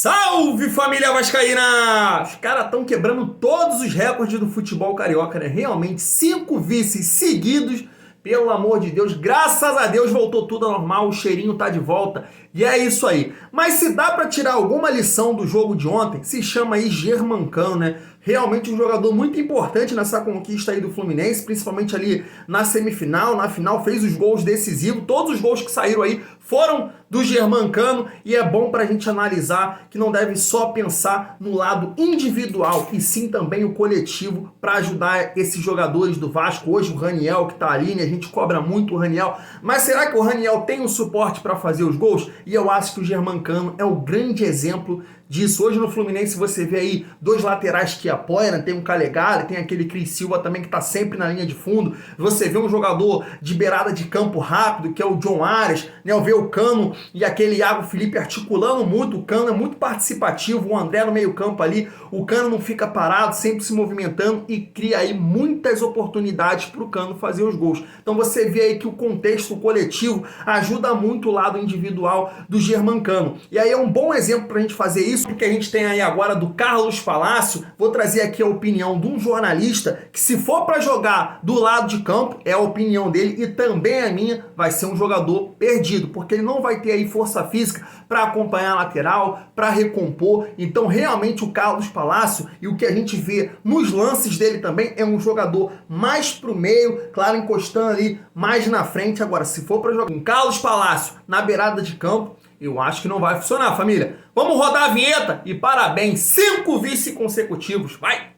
Salve, família vascaína! Os caras estão quebrando todos os recordes do futebol carioca, né? Realmente, 5 vices seguidos, pelo amor de Deus. Graças a Deus voltou tudo ao normal, o cheirinho tá de volta. E é isso aí. Mas se dá para tirar alguma lição do jogo de ontem, se chama aí Germancano, né? Realmente um jogador muito importante nessa conquista aí do Fluminense, principalmente ali na semifinal, na final, fez os gols decisivos. Todos os gols que saíram aí foram do Germancano e é bom pra gente analisar que não deve só pensar no lado individual e sim também o coletivo para ajudar esses jogadores do Vasco. Hoje o Raniel que tá ali, né? A gente cobra muito o Raniel, mas será que o Raniel tem o suporte para fazer os gols? E eu acho que o Germancano é o grande exemplo disso. Hoje no Fluminense você vê aí dois laterais que apoiam, né? Tem o Calegari, tem aquele Cris Silva também que tá sempre na linha de fundo. Você vê um jogador de beirada de campo rápido, que é o John Arias, né? Vê o Cano e aquele Iago Felipe articulando muito. O Cano é muito participativo, o André no meio campo ali, o Cano não fica parado, sempre se movimentando e cria aí muitas oportunidades para o Cano fazer os gols. Então você vê aí que o contexto coletivo ajuda muito o lado individual do Germancano. E aí é um bom exemplo para a gente fazer isso, porque a gente tem aí agora do Carlos Palácio. Vou trazer aqui a opinião de um jornalista que, se for para jogar do lado de campo, é a opinião dele e também a minha, vai ser um jogador perdido, porque ele não vai ter aí força física para acompanhar a lateral, para recompor. Então realmente o Carlos Palácio, e o que a gente vê nos lances dele também, é um jogador mais pro meio, claro, encostando ali mais na frente. Agora, se for para jogar com Carlos Palácio na beirada de campo, eu acho que não vai funcionar, família. Vamos rodar a vinheta e parabéns, 5 vice consecutivos, vai!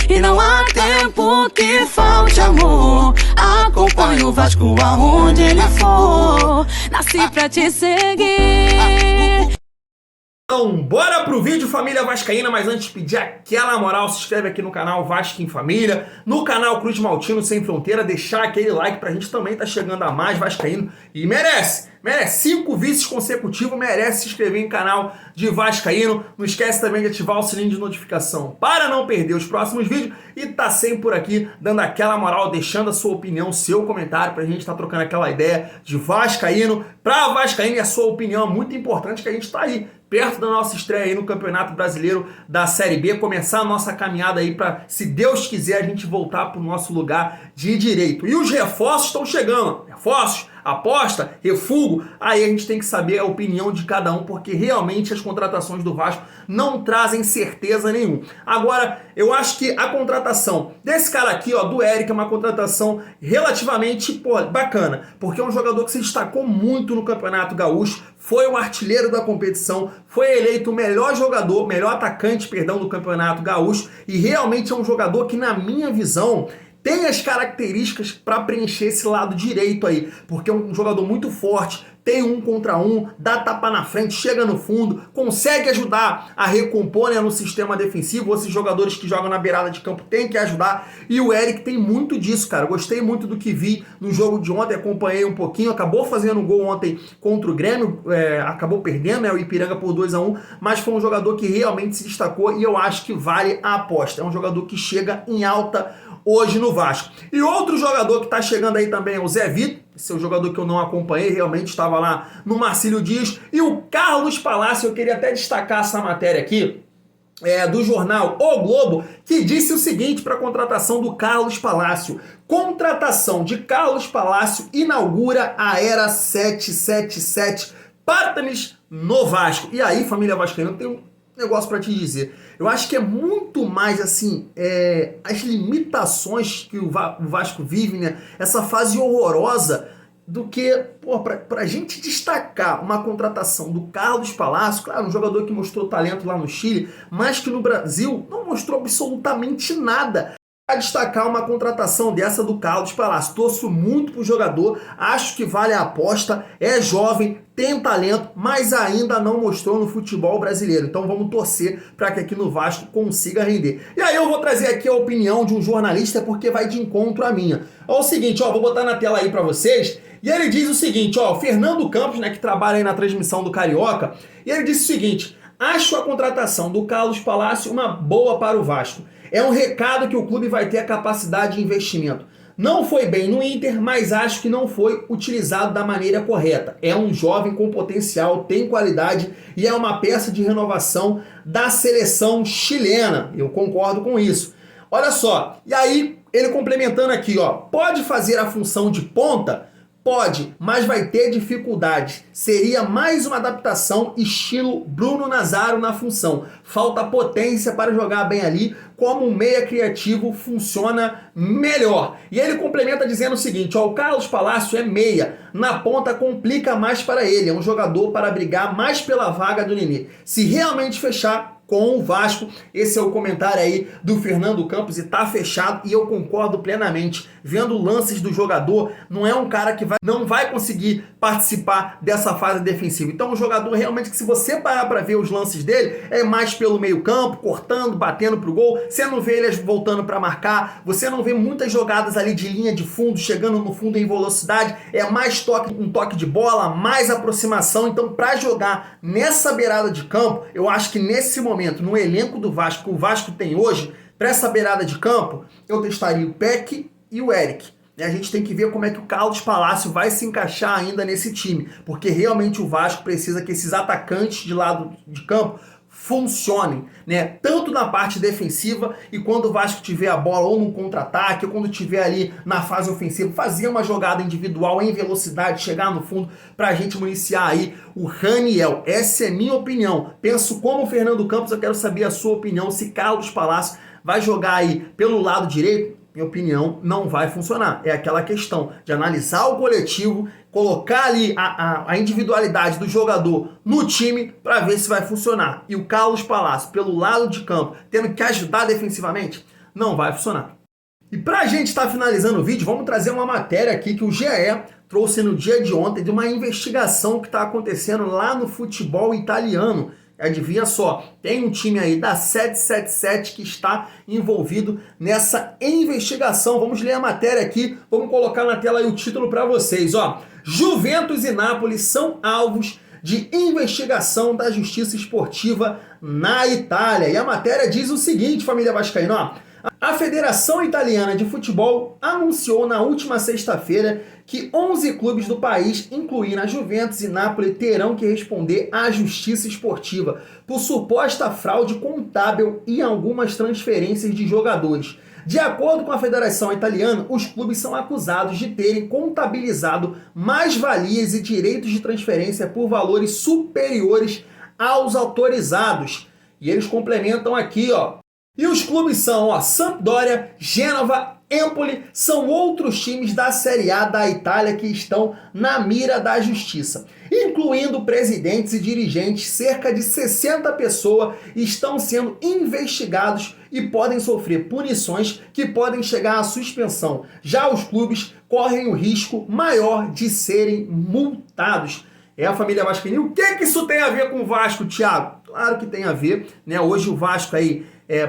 E não há tempo que falte amor. Acompanhe o Vasco aonde ele for. Nasci pra te seguir. Então, bora pro vídeo, família vascaína, mas antes de pedir aquela moral, se inscreve aqui no canal Vasco em Família, no canal Cruz Maltino Sem Fronteira, deixar aquele like pra gente também tá chegando a mais vascaíno e merece 5 vices consecutivos, merece se inscrever em canal de vascaíno. Não esquece também de ativar o sininho de notificação para não perder os próximos vídeos e tá sempre por aqui dando aquela moral, deixando a sua opinião, seu comentário pra gente tá trocando aquela ideia de vascaíno pra vascaíno, e a sua opinião é muito importante, que a gente tá aí perto da nossa estreia aí no Campeonato Brasileiro da Série B, começar a nossa caminhada aí para, se Deus quiser, a gente voltar para o nosso lugar de direito. E os reforços estão chegando, reforços, aposta, refugo, aí a gente tem que saber a opinião de cada um, porque realmente as contratações do Vasco não trazem certeza nenhuma. Agora, eu acho que a contratação desse cara aqui, ó, do Eric, é uma contratação relativamente, bacana, porque é um jogador que se destacou muito no Campeonato Gaúcho, foi o artilheiro da competição, foi eleito o melhor jogador, melhor atacante, perdão, do Campeonato Gaúcho, e realmente é um jogador que, na minha visão, tem as características para preencher esse lado direito aí, porque é um jogador muito forte, tem 1 contra 1, dá tapa na frente, chega no fundo, consegue ajudar a recompor, né, no sistema defensivo. Esses jogadores que jogam na beirada de campo têm que ajudar, e o Eric tem muito disso, cara. Gostei muito do que vi no jogo de ontem, acompanhei um pouquinho, acabou fazendo um gol ontem contra o Grêmio, acabou perdendo, né, o Ipiranga por 2-1, mas foi um jogador que realmente se destacou e eu acho que vale a aposta. É um jogador que chega em alta hoje no Vasco. E outro jogador que está chegando aí também é o Zé Vitor, esse é um jogador que eu não acompanhei, realmente estava lá no Marcílio Dias. E o Carlos Palácio, eu queria até destacar essa matéria aqui, do jornal O Globo, que disse o seguinte para a contratação do Carlos Palácio: contratação de Carlos Palácio inaugura a era 777 Partners no Vasco. E aí, família vascaína, eu tenho um negócio para te dizer. Eu acho que é muito mais assim, as limitações que o Vasco vive, né? Essa fase horrorosa, do que, pra gente destacar uma contratação do Carlos Palácio, claro, um jogador que mostrou talento lá no Chile, mas que no Brasil não mostrou absolutamente nada. A destacar uma contratação dessa do Carlos Palácio. Torço muito pro jogador, acho que vale a aposta, é jovem, tem talento, mas ainda não mostrou no futebol brasileiro. Então vamos torcer para que aqui no Vasco consiga render. E aí eu vou trazer aqui a opinião de um jornalista, porque vai de encontro à minha. Ó, o seguinte, ó, vou botar na tela aí para vocês, e ele diz o seguinte, ó, o Fernando Campos, né, que trabalha aí na transmissão do Carioca, e ele disse o seguinte: acho a contratação do Carlos Palácio uma boa para o Vasco. É um recado que o clube vai ter a capacidade de investimento. Não foi bem no Inter, mas acho que não foi utilizado da maneira correta. É um jovem com potencial, tem qualidade e é uma peça de renovação da seleção chilena. Eu concordo com isso. Olha só, e aí ele complementando aqui, ó, pode fazer a função de ponta? Pode, mas vai ter dificuldade. Seria mais uma adaptação estilo Bruno Nazário na função. Falta potência para jogar bem ali, como um meia criativo funciona melhor. E ele complementa dizendo o seguinte, ó, o Carlos Palácio é meia, na ponta complica mais para ele, é um jogador para brigar mais pela vaga do Nenê. Se realmente fechar com o Vasco, esse é o comentário aí do Fernando Campos e tá fechado e eu concordo plenamente. Vendo lances do jogador, não é um cara que não vai conseguir participar dessa fase defensiva. Então, um jogador realmente que se você parar para ver os lances dele, é mais pelo meio campo, cortando, batendo pro gol. Você não vê ele voltando para marcar, você não vê muitas jogadas ali de linha de fundo, chegando no fundo em velocidade, é mais um toque de bola, mais aproximação. Então, para jogar nessa beirada de campo, eu acho que nesse momento, no elenco do Vasco, que o Vasco tem hoje, para essa beirada de campo, eu testaria o Peck e o Eric. E a gente tem que ver como é que o Carlos Palácio vai se encaixar ainda nesse time, porque realmente o Vasco precisa que esses atacantes de lado de campo funcionem, né? Tanto na parte defensiva e quando o Vasco tiver a bola ou num contra-ataque ou quando tiver ali na fase ofensiva, fazer uma jogada individual em velocidade, chegar no fundo pra gente municiar aí o Raniel. Essa é minha opinião. Penso como o Fernando Campos, eu quero saber a sua opinião, se Carlos Palácio vai jogar aí pelo lado direito. Minha opinião, não vai funcionar. É aquela questão de analisar o coletivo, colocar ali a individualidade do jogador no time para ver se vai funcionar. E o Carlos Palácio, pelo lado de campo, tendo que ajudar defensivamente, não vai funcionar. E para a gente estar finalizando o vídeo, vamos trazer uma matéria aqui que o GE trouxe no dia de ontem de uma investigação que está acontecendo lá no futebol italiano. Adivinha só, tem um time aí da 777 que está envolvido nessa investigação. Vamos ler a matéria aqui, vamos colocar na tela aí o título para vocês. Ó. Juventus e Nápoles são alvos de investigação da Justiça Esportiva na Itália. E a matéria diz o seguinte, família vascaína, ó. A Federação Italiana de Futebol anunciou na última sexta-feira que 11 clubes do país, incluindo a Juventus e Nápoles, terão que responder à Justiça Esportiva por suposta fraude contábil em algumas transferências de jogadores. De acordo com a Federação Italiana, os clubes são acusados de terem contabilizado mais-valias e direitos de transferência por valores superiores aos autorizados. E eles complementam aqui, ó. E os clubes são, ó, Sampdoria, Gênova, Empoli, são outros times da Série A da Itália que estão na mira da justiça. Incluindo presidentes e dirigentes, cerca de 60 pessoas estão sendo investigados e podem sofrer punições que podem chegar à suspensão. Já os clubes correm o risco maior de serem multados. É a família vascaína. O que isso tem a ver com o Vasco, Thiago? Claro que tem a ver, né? Hoje o Vasco aí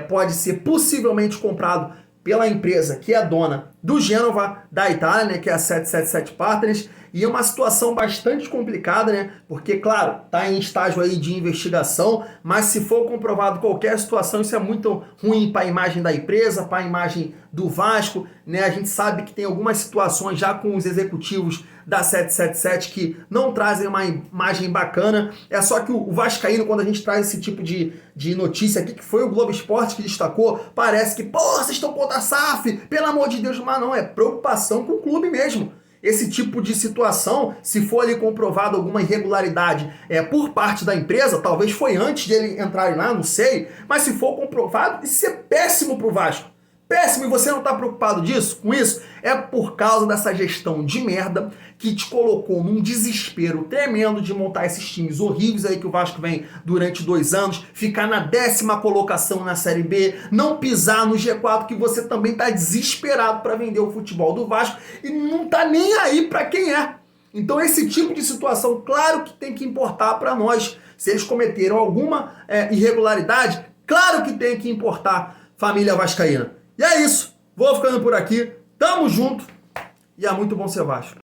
pode ser possivelmente comprado pela empresa que é dona do Gênova da Itália, né, que é a 777 Partners, e é uma situação bastante complicada, né, porque, claro, está em estágio aí de investigação, mas se for comprovado qualquer situação, isso é muito ruim para a imagem da empresa, para a imagem do Vasco, né, a gente sabe que tem algumas situações já com os executivos da 777 que não trazem uma imagem bacana, é só que o vascaíno, quando a gente traz esse tipo de notícia aqui, que foi o Globo Esporte que destacou, parece que, pô, vocês estão contra a SAF, pelo amor de Deus, mas não, é preocupação com o clube mesmo. Esse tipo de situação, se for ali comprovado alguma irregularidade por parte da empresa, talvez foi antes dele entrarem lá, não sei, mas se for comprovado, isso é péssimo pro Vasco. Péssimo, e você não está preocupado com isso? É por causa dessa gestão de merda que te colocou num desespero tremendo de montar esses times horríveis aí que o Vasco vem durante 2 anos, ficar na 10ª colocação na Série B, não pisar no G4, que você também está desesperado para vender o futebol do Vasco e não tá nem aí para quem é. Então esse tipo de situação, claro que tem que importar para nós. Se eles cometeram alguma irregularidade, claro que tem que importar, família vascaína. E é isso, vou ficando por aqui, tamo junto e é muito bom ser Vasco.